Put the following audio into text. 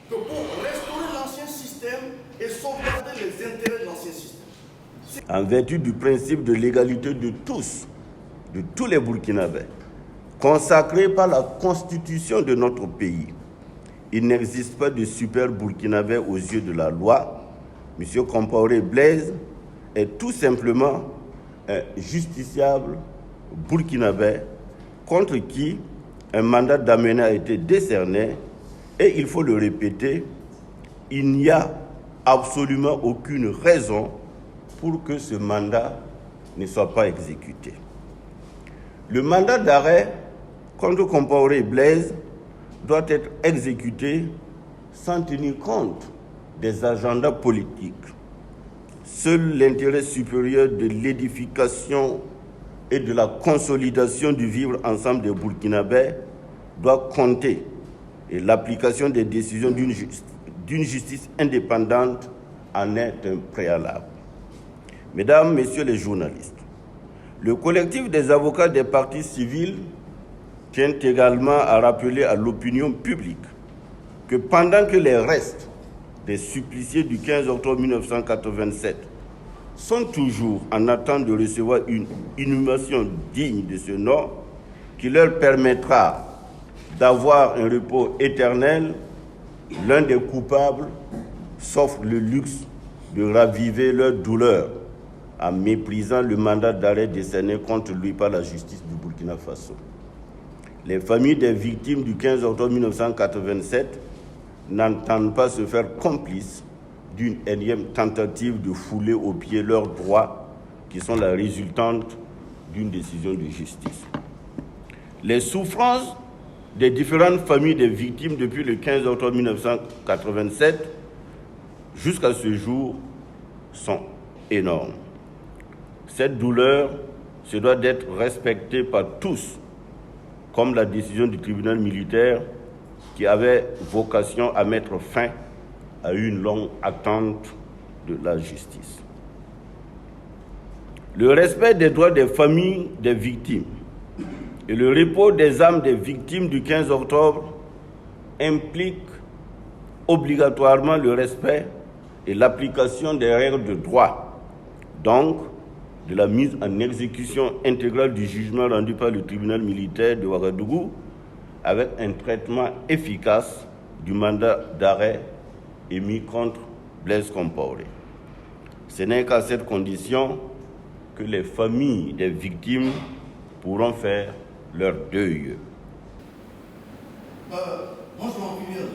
que pour restaurer l'ancien système et sauvegarder les intérêts de l'ancien système. En vertu du principe de l'égalité de tous les Burkinabés, consacré par la constitution de notre pays, il n'existe pas de super Burkinabé aux yeux de la loi. M. Compaoré Blaise est tout simplement un justiciable burkinabé contre qui un mandat d'amener a été décerné. Et il faut le répéter, il n'y a absolument aucune raison pour que ce mandat ne soit pas exécuté. Le mandat d'arrêt contre Compaoré Blaise doit être exécuté sans tenir compte des agendas politiques. Seul l'intérêt supérieur de l'édification et de la consolidation du vivre ensemble des Burkinabés doit compter, et l'application des décisions d'une justice indépendante en est un préalable. Mesdames, Messieurs les journalistes, le collectif des avocats des partis civils tient également à rappeler à l'opinion publique que pendant que les restes des suppliciés du 15 octobre 1987 sont toujours en attente de recevoir une inhumation digne de ce nom qui leur permettra d'avoir un repos éternel, l'un des coupables s'offre le luxe de raviver leur douleur en méprisant le mandat d'arrêt décerné contre lui par la justice du Burkina Faso. Les familles des victimes du 15 octobre 1987 n'entendent pas se faire complices d'une énième tentative de fouler aux pieds leurs droits qui sont la résultante d'une décision de justice. Les souffrances des différentes familles des victimes depuis le 15 octobre 1987 jusqu'à ce jour sont énormes. Cette douleur se doit d'être respectée par tous, comme la décision du tribunal militaire qui avait vocation à mettre fin à une longue attente de la justice. Le respect des droits des familles des victimes et le repos des âmes des victimes du 15 octobre implique obligatoirement le respect et l'application des règles de droit, donc de la mise en exécution intégrale du jugement rendu par le tribunal militaire de Ouagadougou avec un traitement efficace du mandat d'arrêt émis contre Blaise Compaoré. Ce n'est qu'à cette condition que les familles des victimes pourront faire leur deuil. Moi, je vais en finir.